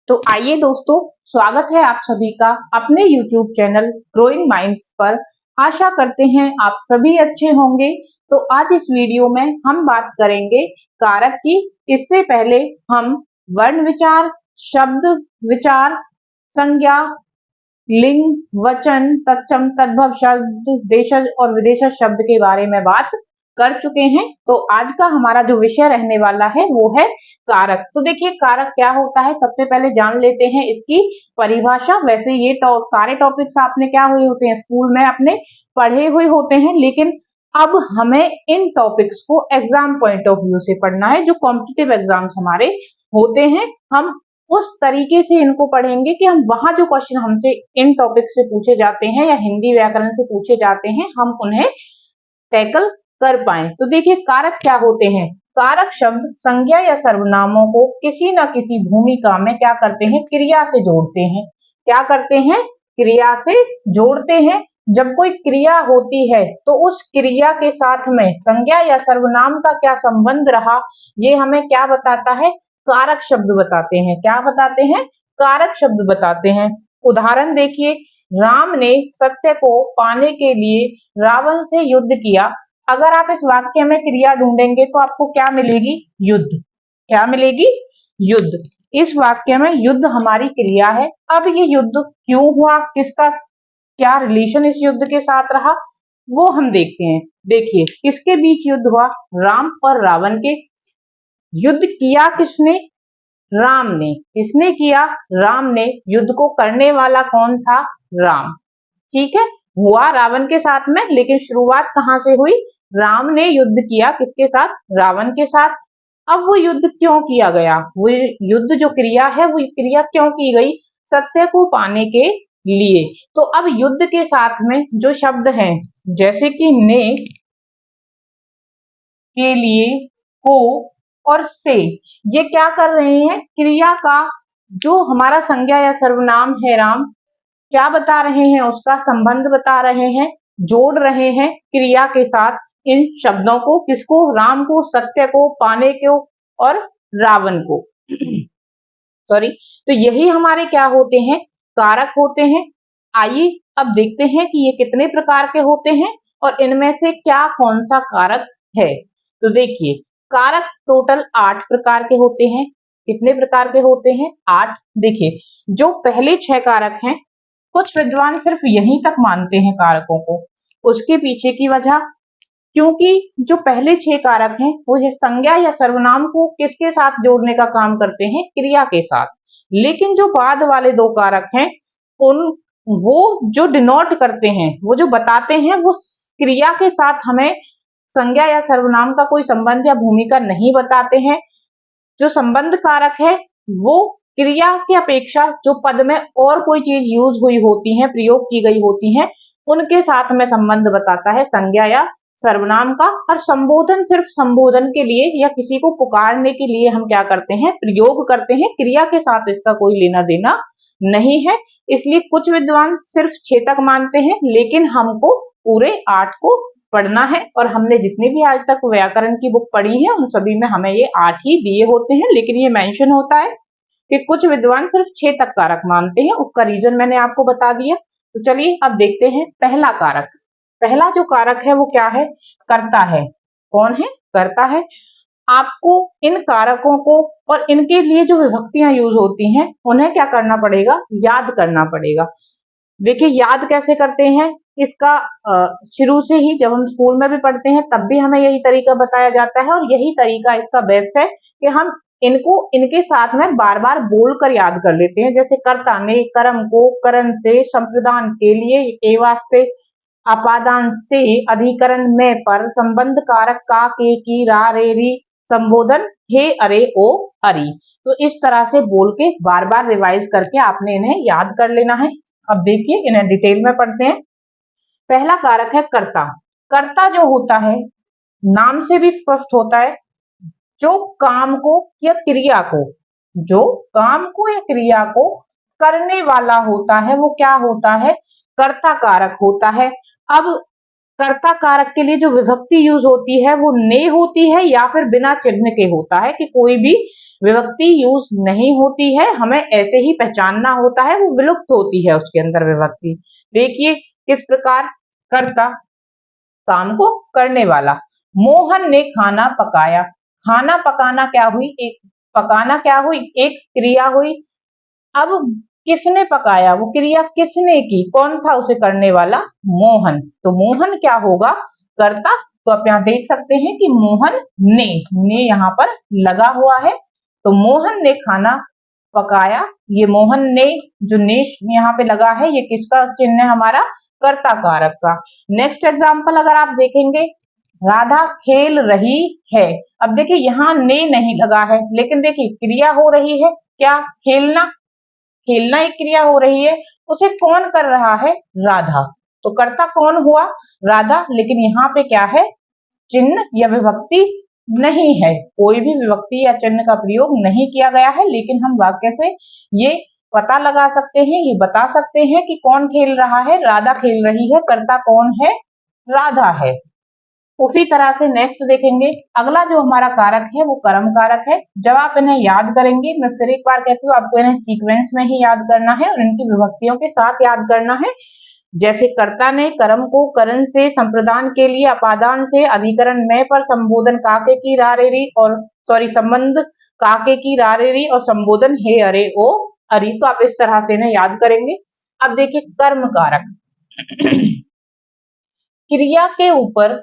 तो आइए दोस्तों, स्वागत है आप सभी का अपने YouTube चैनल ग्रोइंग माइंड्स पर। आशा करते हैं आप सभी अच्छे होंगे। तो आज इस वीडियो में हम बात करेंगे कारक की। इससे पहले हम वर्ण विचार, शब्द विचार, संज्ञा, लिंग, वचन, तत्सम, तद्भव शब्द, देशज और विदेशज शब्द के बारे में बात कर चुके हैं। तो आज का हमारा जो विषय रहने वाला है वो है कारक। तो देखिए कारक क्या होता है, सबसे पहले जान लेते हैं इसकी परिभाषा। वैसे ये सारे टॉपिक्स आपने क्या हुए होते हैं, स्कूल में अपने पढ़े हुए होते हैं, लेकिन अब हमें इन टॉपिक्स को एग्जाम पॉइंट ऑफ व्यू से पढ़ना है। जो कॉम्पिटिटिव एग्जाम्स हमारे होते हैं, हम उस तरीके से इनको पढ़ेंगे कि हम वहां जो क्वेश्चन हमसे इन टॉपिक से पूछे जाते हैं या हिंदी व्याकरण से पूछे जाते हैं, हम उन्हें टैकल कर पाए। तो देखिए कारक क्या होते हैं। कारक शब्द संज्ञा या सर्वनामों को किसी न किसी भूमिका में क्या करते हैं, क्रिया से जोड़ते हैं। क्या करते हैं, क्रिया से जोड़ते हैं। जब कोई क्रिया होती है तो उस क्रिया के साथ में संज्ञा या सर्वनाम का क्या संबंध रहा, ये हमें क्या बताता है, कारक शब्द बताते हैं। क्या बताते हैं, कारक शब्द बताते हैं। उदाहरण देखिए, राम ने सत्य को पाने के लिए रावण से युद्ध किया। अगर आप इस वाक्य में क्रिया ढूंढेंगे तो आपको क्या मिलेगी, युद्ध। क्या मिलेगी, युद्ध। इस वाक्य में युद्ध हमारी क्रिया है। अब ये युद्ध क्यों हुआ, किसका क्या रिलेशन इस युद्ध के साथ रहा, वो हम देखते हैं। देखिए किसके बीच युद्ध हुआ, राम और रावण के। युद्ध किया किसने, राम ने। किसने किया, राम ने। युद्ध को करने वाला कौन था, राम। ठीक है, हुआ रावण के साथ में, लेकिन शुरुआत कहां से हुई, राम ने युद्ध किया किसके साथ, रावण के साथ। अब वो युद्ध क्यों किया गया, वो युद्ध जो क्रिया है वो क्रिया क्यों की गई, सत्य को पाने के लिए। तो अब युद्ध के साथ में जो शब्द हैं, जैसे कि ने, के लिए, को और से, ये क्या कर रहे हैं, क्रिया का जो हमारा संज्ञा या सर्वनाम है राम, क्या बता रहे हैं, उसका संबंध बता रहे हैं, जोड़ रहे हैं क्रिया के साथ इन शब्दों को। किसको, राम को, सत्य को, पाने को और रावण को। सॉरी। तो यही हमारे क्या होते हैं, कारक होते हैं। आइए अब देखते हैं कि ये कितने प्रकार के होते हैं और इनमें से क्या कौन सा कारक है। तो देखिए कारक टोटल 8 प्रकार के होते हैं। कितने प्रकार के होते हैं, 8। देखिए जो पहले 6 कारक हैं, कुछ विद्वान सिर्फ यहीं तक मानते हैं कारकों को। उसके पीछे की वजह, क्योंकि जो पहले 6 कारक हैं वो ये संज्ञा या सर्वनाम को किसके साथ जोड़ने का काम करते हैं, क्रिया के साथ। लेकिन जो बाद वाले 2 कारक हैं, उन वो जो डिनोट करते हैं, वो जो बताते हैं, वो क्रिया के साथ हमें संज्ञा या सर्वनाम का कोई संबंध या भूमिका नहीं बताते हैं। जो संबंध कारक है वो क्रिया की अपेक्षा जो पद में और कोई चीज यूज हुई होती है, प्रयोग की गई होती है, उनके साथ में संबंध बताता है संज्ञा या सर्वनाम का। और संबोधन सिर्फ संबोधन के लिए या किसी को पुकारने के लिए हम क्या करते हैं, प्रयोग करते हैं। क्रिया के साथ इसका कोई लेना देना नहीं है। इसलिए कुछ विद्वान सिर्फ 6 तक मानते हैं, लेकिन हमको पूरे 8 को पढ़ना है। और हमने जितनी भी आज तक व्याकरण की बुक पढ़ी है, उन सभी में हमें ये 8 ही दिए होते हैं। लेकिन ये मेंशन होता है कि कुछ विद्वान सिर्फ 6 तक कारक मानते हैं। उसका रीजन मैंने आपको बता दिया। तो चलिए अब देखते हैं पहला कारक। पहला जो कारक है वो क्या है, कर्ता है। कौन है, कर्ता है। आपको इन कारकों को और इनके लिए जो विभक्तियां यूज होती हैं, उन्हें क्या करना पड़ेगा, याद करना पड़ेगा। देखिए याद कैसे करते हैं, इसका शुरू से ही जब हम स्कूल में भी पढ़ते हैं तब भी हमें यही तरीका बताया जाता है, और यही तरीका इसका बेस्ट है कि हम इनको इनके साथ में बार बार बोलकर याद कर लेते हैं। जैसे कर्ता ने, कर्म को, करण से, संप्रदान के लिए, ए वास्ते, अपादान से, अधिकरण में, पर, संबंध कारक का, के, की, रा, रे, री, संबोधन हे, अरे, ओ, अरी। तो इस तरह से बोल के बार बार रिवाइज करके आपने इन्हें याद कर लेना है। अब देखिए इन्हें डिटेल में पढ़ते हैं। पहला कारक है कर्ता। कर्ता जो होता है, नाम से भी स्पष्ट होता है, जो काम को या क्रिया को, जो काम को या क्रिया को करने वाला होता है, वो क्या होता है, कर्ता कारक होता है। अब कर्ता कारक के लिए जो विभक्ति यूज होती है वो ने होती है या फिर बिना चिन्ह के होता है, कि कोई भी विभक्ति यूज नहीं होती है, हमें ऐसे ही पहचानना होता है, वो विलुप्त होती है उसके अंदर विभक्ति। देखिए किस प्रकार, कर्ता काम को करने वाला, मोहन ने खाना पकाया। खाना पकाना क्या हुई, एक पकाना क्या हुई, एक क्रिया हुई। अब किसने पकाया, वो क्रिया किसने की, कौन था उसे करने वाला, मोहन। तो मोहन क्या होगा, कर्ता। तो आप यहाँ देख सकते हैं कि मोहन ने यहाँ पर लगा हुआ है, तो मोहन ने खाना पकाया। ये मोहन ने जो ने यहाँ पे लगा है, ये किसका चिन्ह है, हमारा कर्ता कारक का। नेक्स्ट एग्जाम्पल अगर आप देखेंगे, राधा खेल रही है। अब देखिए यहाँ ने नहीं लगा है, लेकिन देखिए क्रिया हो रही है, क्या, खेलना। खेलना एक क्रिया हो रही है, उसे कौन कर रहा है, राधा। तो कर्ता कौन हुआ, राधा। लेकिन यहाँ पे क्या है, चिन्ह या विभक्ति नहीं है, कोई भी विभक्ति या चिन्ह का प्रयोग नहीं किया गया है, लेकिन हम वाक्य से ये पता लगा सकते हैं, ये बता सकते हैं कि कौन खेल रहा है, राधा खेल रही है, कर्ता कौन है, राधा है। उसी तरह से नेक्स्ट देखेंगे, अगला जो हमारा कारक है वो कर्म कारक है। जब आप इन्हें याद करेंगे, मैं फिर एक बार कहती हूँ, आपको इन्हें सीक्वेंस में ही याद करना है और इनकी विभक्तियों के साथ याद करना है। जैसे कर्ता ने कर्म को करण से, संप्रदान के लिए अपादान से, अधिकरण में पर संबोधन काके की रारेरी और संबंध काके की रारेरी और संबोधन हे अरे ओ अरि। तो आप इस तरह से इन्हें याद करेंगे। अब देखिए कर्म कारक क्रिया के ऊपर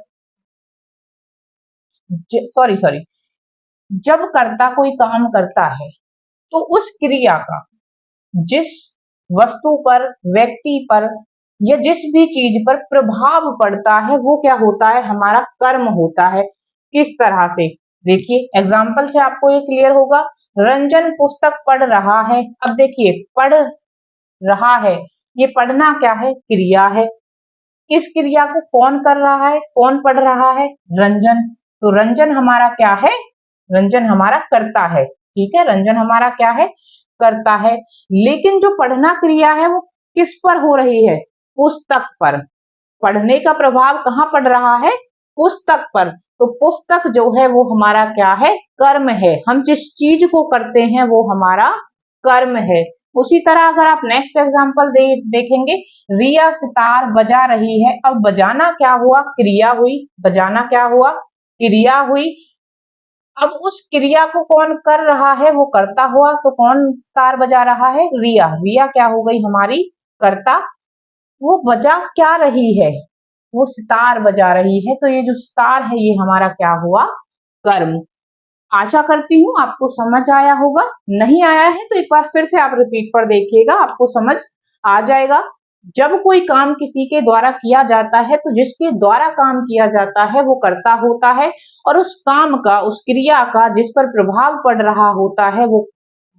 सॉरी जब कर्ता कोई काम करता है तो उस क्रिया का जिस वस्तु पर, व्यक्ति पर या जिस भी चीज पर प्रभाव पड़ता है वो क्या होता है, हमारा कर्म होता है। किस तरह से, देखिए एग्जाम्पल से आपको ये क्लियर होगा। रंजन पुस्तक पढ़ रहा है। अब देखिए पढ़ रहा है, ये पढ़ना क्या है, क्रिया है। इस क्रिया को कौन कर रहा है, कौन पढ़ रहा है, रंजन। तो रंजन हमारा क्या है, रंजन हमारा कर्ता है, ठीक है, रंजन हमारा क्या है, करता है। लेकिन जो पढ़ना क्रिया है वो किस पर हो रही है, पुस्तक पर। पढ़ने का प्रभाव कहाँ पड़ रहा है, पुस्तक पर। तो पुस्तक जो है वो हमारा क्या है, कर्म है। हम जिस चीज को करते हैं वो हमारा कर्म है। उसी तरह अगर आप नेक्स्ट एग्जांपल देखेंगे, रिया सितार बजा रही है। अब बजाना क्या हुआ, क्रिया हुई, बजाना क्या हुआ, क्रिया हुई। अब उस क्रिया को कौन कर रहा है, वो कर्ता हुआ। तो कौन सितार बजा रहा है, रिया। रिया क्या हो गई हमारी, कर्ता। वो बजा क्या रही है, वो सितार बजा रही है। तो ये जो सितार है ये हमारा क्या हुआ, कर्म। आशा करती हूँ आपको समझ आया होगा। नहीं आया है तो एक बार फिर से आप रिपीट पर देखिएगा, आपको समझ आ जाएगा। जब कोई काम किसी के द्वारा किया जाता है तो जिसके द्वारा काम किया जाता है वो कर्ता होता है, और उस काम का, उस क्रिया का जिस पर प्रभाव पड़ रहा होता है वो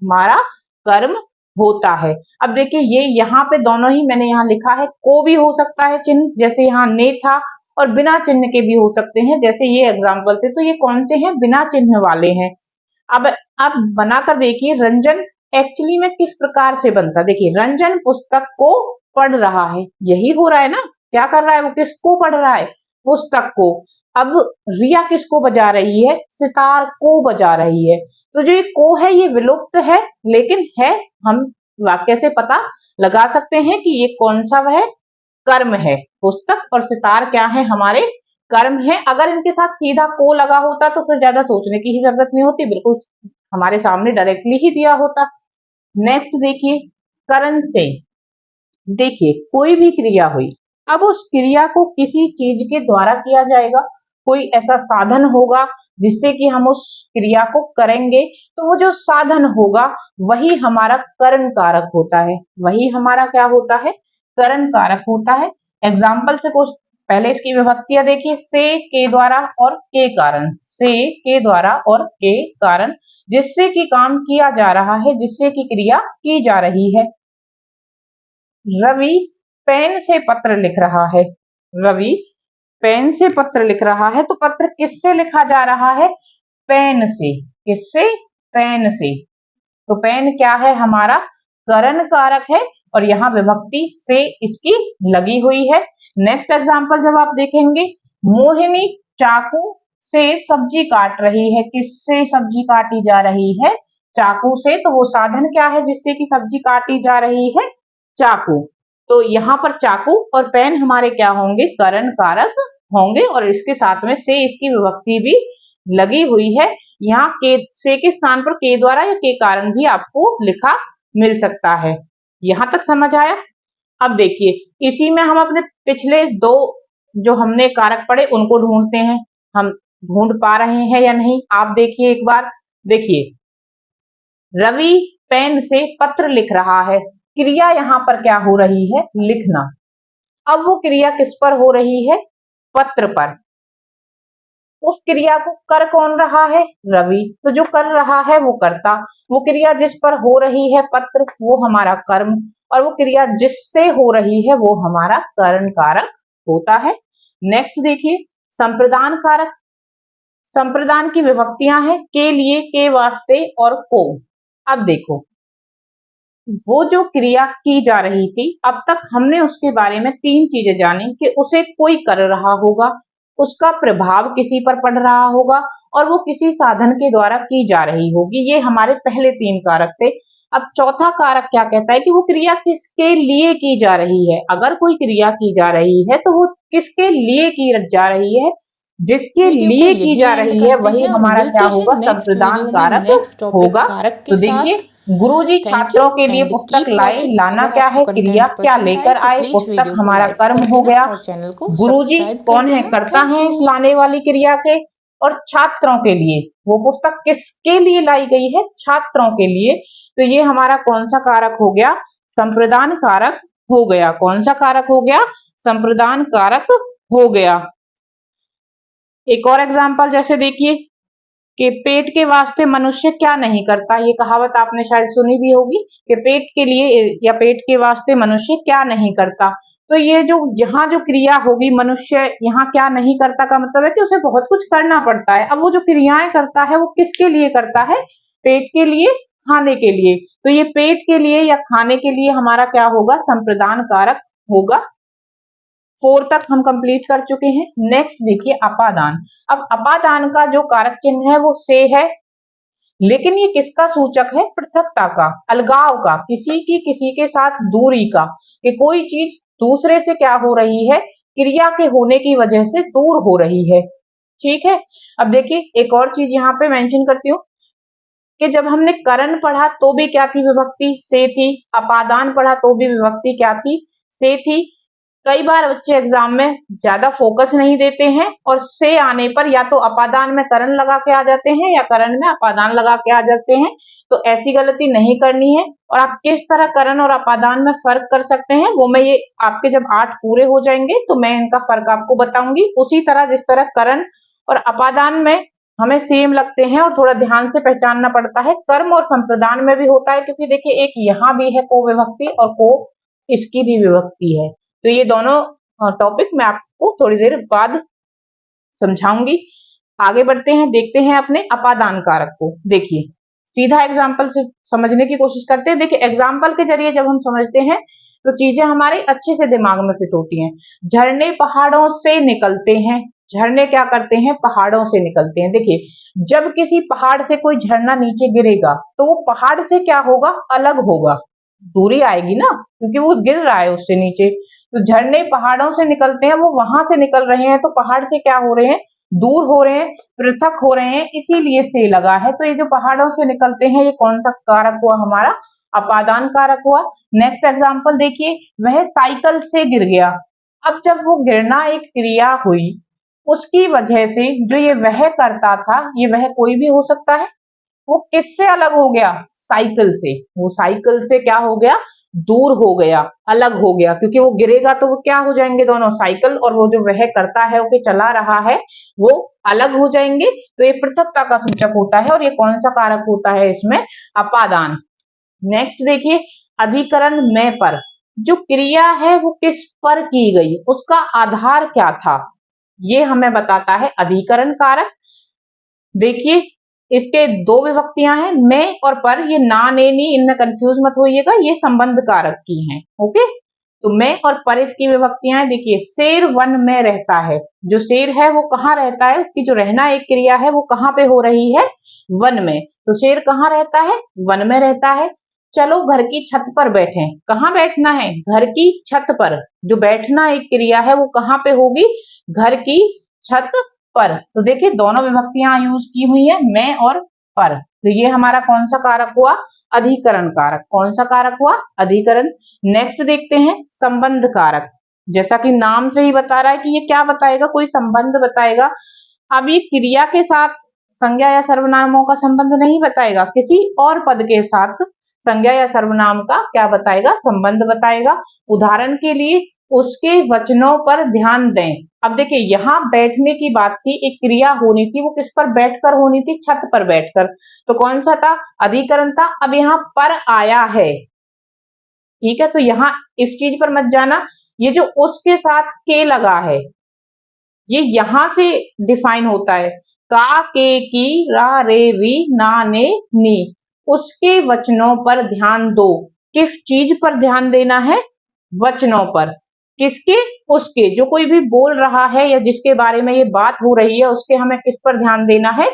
हमारा कर्म होता है। अब देखिए ये यहाँ पे दोनों ही मैंने यहाँ लिखा है, को भी हो सकता है चिन्ह, जैसे यहाँ ने था, और बिना चिन्ह के भी हो सकते हैं, जैसे ये एग्जाम्पल थे। तो ये कौन से हैं, बिना चिन्ह वाले हैं। अब बनाकर देखिए, रंजन एक्चुअली में किस प्रकार से बनता, देखिए रंजन पुस्तक को पढ़ रहा है, यही हो रहा है ना, क्या कर रहा है वो, किसको पढ़ रहा है, पुस्तक को। अब रिया किसको बजा रही है, सितार को बजा रही है। तो जो ये को है ये विलुप्त है, लेकिन है, हम वाक्य से पता लगा सकते हैं कि ये कौन सा वह कर्म है। पुस्तक और सितार क्या है, हमारे कर्म है। अगर इनके साथ सीधा को लगा होता तो फिर ज्यादा सोचने की ही जरूरत नहीं होती, बिल्कुल हमारे सामने डायरेक्टली ही दिया होता। नेक्स्ट देखिए, करण से। देखिए कोई भी क्रिया हुई, अब उस क्रिया को किसी चीज के द्वारा किया जाएगा, कोई ऐसा साधन होगा जिससे कि हम उस क्रिया को करेंगे, तो वो जो साधन होगा वही हमारा करण कारक होता है, वही हमारा क्या होता है, करण कारक होता है। एग्जाम्पल से कुछ पहले इसकी विभक्तियां देखिए, से, के द्वारा और के कारण। से, के द्वारा और के कारण, जिससे कि काम किया जा रहा है, जिससे कि क्रिया की जा रही है। रवि पेन से पत्र लिख रहा है। रवि पेन से पत्र लिख रहा है, तो पत्र किससे लिखा जा रहा है, पेन से। किससे, पेन से। तो पेन क्या है, हमारा करण कारक है, और यहाँ विभक्ति से इसकी लगी हुई है। नेक्स्ट एग्जाम्पल जब आप देखेंगे, मोहिनी चाकू से सब्जी काट रही है। किससे सब्जी काटी जा रही है? चाकू से। तो वो साधन क्या है जिससे कि सब्जी काटी जा रही है? चाकू। तो यहाँ पर चाकू और पेन हमारे क्या होंगे? करण कारक होंगे और इसके साथ में से इसकी विभक्ति भी लगी हुई है। यहाँ के से के स्थान पर के द्वारा या के कारण भी आपको लिखा मिल सकता है। यहाँ तक समझ आया? अब देखिए, इसी में हम अपने पिछले दो जो हमने कारक पढ़े उनको ढूंढते हैं। हम ढूंढ पा रहे हैं या नहीं, आप देखिए एक बार। देखिए, रवि पेन से पत्र लिख रहा है। क्रिया यहाँ पर क्या हो रही है? लिखना। अब वो क्रिया किस पर हो रही है? पत्र पर। उस क्रिया को कर कौन रहा है? रवि। तो जो कर रहा है वो कर्ता, वो क्रिया जिस पर हो रही है पत्र वो हमारा कर्म, और वो क्रिया जिससे हो रही है वो हमारा करण कारक होता है। नेक्स्ट देखिए, संप्रदान कारक। संप्रदान की विभक्तियां हैं के लिए, के वास्ते और को। अब देखो, वो जो क्रिया की जा रही थी, अब तक हमने उसके बारे में तीन चीजें जानी कि उसे कोई कर रहा होगा, उसका प्रभाव किसी पर पड़ रहा होगा और वो किसी साधन के द्वारा की जा रही होगी। ये हमारे पहले तीन कारक थे। अब चौथा कारक क्या कहता है कि वो क्रिया किसके लिए की जा रही है। अगर कोई क्रिया की जा रही है तो वो किसके लिए की जा रही है? जिसके वीडियो को लिए की यही जा एंड रही है करते वही हैं और हमारा मिलते क्या हैं होगा? नेक्स्ट संप्रदान वीडियो में कारक नेक्स्ट टॉपिक होगा। कारक तो के देखिए, साथ। गुरुजी थैंक यू छात्रों के लिए एंड पुस्तक कीप लाए। वॉचिंग। लाना अगर क्या आपको है? क्रिया कंटेंट क्या पसंद आए लेकर तो आए? प्लीज पुस्तक वीडियो को हमारा लाइक कर्म कर हो देना गया। और चैनल को गुरुजी सब्सक्राइब कर कौन है? देना। करता थैंक है यू। इस लाने वाली क्रिया के। और छात्रों के लिए, वो पुस्तक किसके लिए लाई गई है? छात्रों के लिए। तो ये हमारा कौन सा कारक हो गया? संप्रदान कारक हो गया। कौन सा कारक हो गया? संप्रदान कारक हो गया। एक और एग्जाम्पल जैसे देखिए कि पेट के वास्ते मनुष्य क्या नहीं करता। ये कहावत आपने शायद सुनी भी होगी कि पेट के लिए या पेट के वास्ते मनुष्य क्या नहीं करता। तो ये जो यहाँ जो क्रिया होगी, मनुष्य यहाँ क्या नहीं करता का मतलब है कि उसे बहुत कुछ करना पड़ता है। अब वो जो क्रियाएं करता है वो किसके लिए करता है? पेट के लिए, खाने के लिए। तो ये पेट के लिए या खाने के लिए हमारा क्या होगा? संप्रदान कारक होगा। 4 तक हम कंप्लीट कर चुके हैं। नेक्स्ट देखिए, अपादान। अब अपादान का जो कारक चिन्ह है वो से है, लेकिन ये किसका सूचक है? पृथकता का, अलगाव का, किसी की किसी के साथ दूरी का, कि कोई चीज दूसरे से क्या हो रही है? क्रिया के होने की वजह से दूर हो रही है। ठीक है। अब देखिए, एक और चीज यहाँ पे मेंशन करती हूँ कि जब हमने करण पढ़ा तो भी क्या थी? विभक्ति से थी। अपादान पढ़ा तो भी विभक्ति क्या थी? से थी। कई बार बच्चे एग्जाम में ज्यादा फोकस नहीं देते हैं और से आने पर या तो अपादान में करण लगा के आ जाते हैं या करण में अपादान लगा के आ जाते हैं। तो ऐसी गलती नहीं करनी है। और आप किस तरह करण और अपादान में फर्क कर सकते हैं वो मैं ये आपके जब 8 पूरे हो जाएंगे तो मैं इनका फर्क आपको बताऊंगी। उसी तरह जिस तरह करण और अपादान में हमें सेम लगते हैं और थोड़ा ध्यान से पहचानना पड़ता है, कर्म और संप्रदान में भी होता है। क्योंकि देखिए, एक यहाँ भी है को विभक्ति और को इसकी भी विभक्ति है। तो ये दोनों टॉपिक मैं आपको थोड़ी देर बाद समझाऊंगी। आगे बढ़ते हैं, देखते हैं अपने अपादान कारक को। देखिए, सीधा एग्जाम्पल से समझने की कोशिश करते हैं। देखिए, एग्जाम्पल के जरिए जब हम समझते हैं तो चीजें हमारे अच्छे से दिमाग में फिट होती हैं। झरने पहाड़ों से निकलते हैं। झरने क्या करते हैं? पहाड़ों से निकलते हैं। देखिए, जब किसी पहाड़ से कोई झरना नीचे गिरेगा तो वो पहाड़ से क्या होगा? अलग होगा, दूरी आएगी ना, क्योंकि वो गिर रहा है उससे नीचे। तो झरने पहाड़ों से निकलते हैं, वो वहां से निकल रहे हैं तो पहाड़ से क्या हो रहे हैं? दूर हो रहे हैं, पृथक हो रहे हैं, इसीलिए से लगा है। तो ये जो पहाड़ों से निकलते हैं ये कौन सा कारक हुआ? हमारा अपादान कारक हुआ। नेक्स्ट एग्जांपल देखिए, वह साइकिल से गिर गया। अब जब वो गिरना एक क्रिया हुई, उसकी वजह से जो ये वह करता था, ये वह कोई भी हो सकता है, वो किससे अलग हो गया? साइकिल से। वो साइकिल से क्या हो गया? दूर हो गया, अलग हो गया। क्योंकि वो गिरेगा तो वो क्या हो जाएंगे? दोनों, साइकिल और वो जो वह करता है उसे चला रहा है, वो अलग हो जाएंगे। तो ये पृथकता का सूचक होता है और ये कौन सा कारक होता है इसमें? अपादान। नेक्स्ट देखिए, अधिकरण में पर। जो क्रिया है वो किस पर की गई, उसका आधार क्या था, ये हमें बताता है अधिकरण कारक। देखिए, इसके दो विभक्तियां हैं, मैं और पर। ये ना ने नी, इनमें कंफ्यूज मत होइएगा, ये संबंध कारक की हैं। ओके, तो मैं और पर इसकी विभक्तियां हैं। देखिए, शेर वन में रहता है। जो शेर है वो कहाँ रहता है, उसकी जो रहना एक क्रिया है वो कहाँ पे हो रही है, वन में। तो शेर कहाँ रहता है, वन में रहता है। चलो घर की छत पर बैठे, कहाँ बैठना है, घर की छत पर। जो बैठना एक क्रिया है वो कहाँ पे होगी, घर की छत पर। तो देखिए दोनों विभक्तियां यूज की हुई है, मैं और पर। तो ये हमारा कौन सा कारक हुआ, अधिकरण कारक। कौन सा कारक हुआ, अधिकरण। नेक्स्ट देखते हैं संबंध कारक। जैसा कि नाम से ही बता रहा है कि ये क्या बताएगा, कोई संबंध बताएगा। अब ये क्रिया के साथ संज्ञा या सर्वनामों का संबंध नहीं बताएगा, किसी और पद के साथ संज्ञा या सर्वनाम का क्या बताएगा, संबंध बताएगा। उदाहरण के लिए उसके वचनों पर ध्यान दें। अब देखिए यहाँ बैठने की बात थी, एक क्रिया होनी थी, वो किस पर बैठकर होनी थी, छत पर बैठकर। तो कौन सा था, अधिकरण था। अब यहाँ पर आया है, ठीक है, तो यहाँ इस चीज पर मत जाना। ये जो उसके साथ के लगा है, ये यहां से डिफाइन होता है। का, के, की, रा, रे, री, ना, ने, नी। उसके वचनों पर ध्यान दो। किस चीज पर ध्यान देना है, वचनों पर। किसके, उसके। जो कोई भी बोल रहा है या जिसके बारे में ये बात हो रही है, उसके हमें किस पर ध्यान देना है,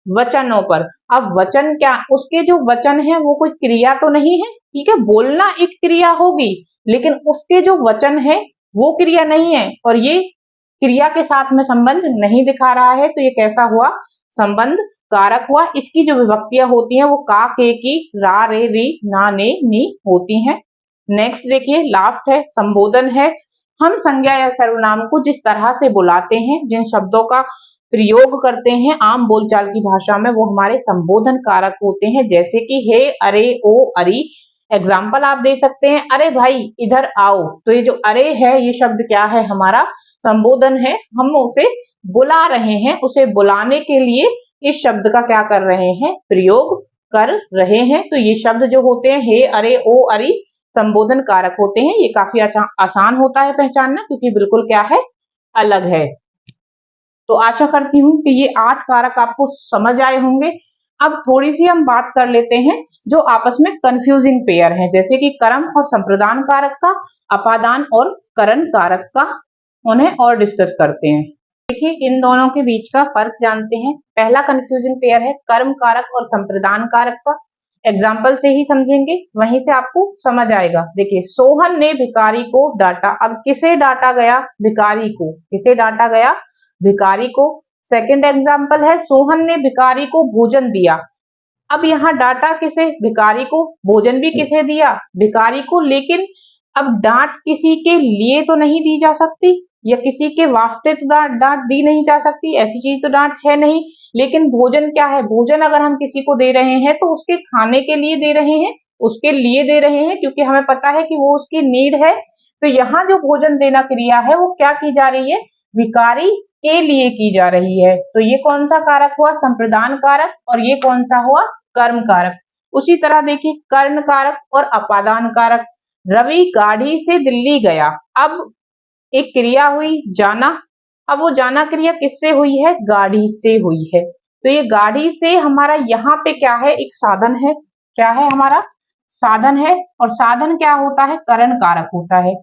वचनों पर। अब वचन क्या, उसके जो वचन है वो कोई क्रिया तो नहीं है, ठीक है। बोलना एक क्रिया होगी, लेकिन उसके जो वचन है वो क्रिया नहीं है, और ये क्रिया के साथ में संबंध नहीं दिखा रहा है। तो ये कैसा हुआ, संबंध कारक हुआ। इसकी जो विभक्तियां होती हैं वो का, के, की, रा, रे, री, ना, ने, नी होती हैं। नेक्स्ट देखिए, लास्ट है संबोधन है। हम संज्ञा या सर्वनाम को जिस तरह से बुलाते हैं, जिन शब्दों का प्रयोग करते हैं आम बोलचाल की भाषा में, वो हमारे संबोधन कारक होते हैं। जैसे कि हे, अरे, ओ, अरी। एग्जाम्पल आप दे सकते हैं, अरे भाई इधर आओ। तो ये जो अरे है, ये शब्द क्या है, हमारा संबोधन है। हम उसे बुला रहे हैं, उसे बुलाने के लिए इस शब्द का क्या कर रहे हैं, प्रयोग कर रहे हैं। तो ये शब्द जो होते हैं, हे, अरे, ओ, अरी, संबोधन कारक होते हैं। ये काफी आसान होता है पहचानना, क्योंकि बिल्कुल क्या है, अलग है। तो आशा करती हूँ कि ये 8 कारक आपको समझ आए होंगे। अब थोड़ी सी हम बात कर लेते हैं जो आपस में कंफ्यूजिंग पेयर हैं, जैसे कि कर्म और संप्रदान कारक का, अपादान और करण कारक का, उन्हें और डिस्कस करते हैं। देखिए इन दोनों के बीच का फर्क जानते हैं। पहला कंफ्यूजिंग पेयर है कर्म कारक और संप्रदान कारक का। एग्जाम्पल से ही समझेंगे, वहीं से आपको समझ आएगा। देखिए, सोहन ने भिखारी को डांटा। अब किसे डांटा गया, भिखारी को। किसे डांटा गया, भिखारी को। सेकंड एग्जाम्पल है, सोहन ने भिखारी को भोजन दिया। अब यहाँ डांटा किसे, भिखारी को। भोजन भी किसे दिया, भिखारी को। लेकिन अब डांट किसी के लिए तो नहीं दी जा सकती, या किसी के वास्ते तो डांट दी नहीं जा सकती, ऐसी चीज तो डांट है नहीं। लेकिन भोजन क्या है, भोजन अगर हम किसी को दे रहे हैं तो उसके खाने के लिए दे रहे हैं, उसके लिए दे रहे हैं, क्योंकि हमें पता है कि वो उसकी नीड है। तो यहाँ जो भोजन देना क्रिया है वो क्या की जा रही है, भिखारी के लिए की जा रही है। तो ये कौन सा कारक हुआ, संप्रदान कारक, और ये कौन सा हुआ, कर्म कारक। उसी तरह देखिए कर्ण कारक और अपादान कारक। रवि गाड़ी से दिल्ली गया। अब एक क्रिया हुई जाना। अब वो जाना क्रिया किससे हुई है, गाड़ी से हुई है। तो ये गाड़ी से हमारा यहाँ पे क्या है, एक साधन है। क्या है, हमारा साधन है। और साधन क्या होता है, करण कारक होता है।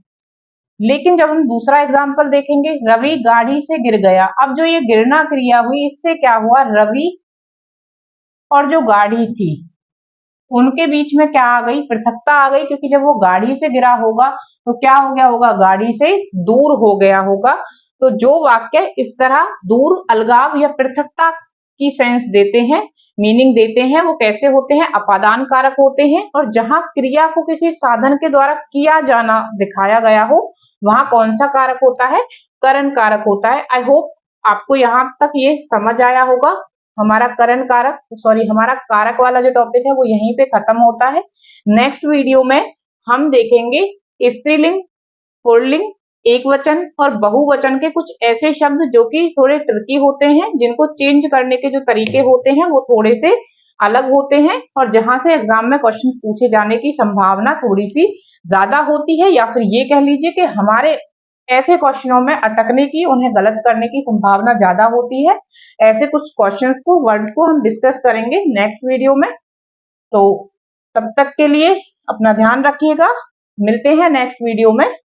लेकिन जब हम दूसरा एग्जाम्पल देखेंगे, रवि गाड़ी से गिर गया। अब जो ये गिरना क्रिया हुई, इससे क्या हुआ, रवि और जो गाड़ी थी उनके बीच में क्या आ गई, पृथकता आ गई। क्योंकि जब वो गाड़ी से गिरा होगा तो क्या हो गया होगा, गाड़ी से दूर हो गया होगा। तो जो वाक्य इस तरह दूर, अलगाव या पृथकता की सेंस देते हैं, मीनिंग देते हैं, वो कैसे होते हैं, अपादान कारक होते हैं। और जहां क्रिया को किसी साधन के द्वारा किया जाना दिखाया गया हो, वहां कौन सा कारक होता है, करण कारक होता है। आई होप आपको यहाँ तक ये समझ आया होगा। हमारा करण कारक, सॉरी, हमारा कारक वाला जो टॉपिक है वो यहीं पे खत्म होता है। नेक्स्ट वीडियो में हम देखेंगे स्त्रीलिंग, पुल्लिंग, एक वचन और बहुवचन के कुछ ऐसे शब्द जो कि थोड़े ट्रिकी होते हैं, जिनको चेंज करने के जो तरीके होते हैं वो थोड़े से अलग होते हैं, और जहां से एग्जाम में क्वेश्चंस पूछे जाने की संभावना थोड़ी सी ज्यादा होती है, या फिर ये कह लीजिए कि हमारे ऐसे क्वेश्चनों में अटकने की, उन्हें गलत करने की संभावना ज्यादा होती है। ऐसे कुछ क्वेश्चंस को, वर्ड्स को हम डिस्कस करेंगे नेक्स्ट वीडियो में। तो तब तक के लिए अपना ध्यान रखिएगा। मिलते हैं नेक्स्ट वीडियो में।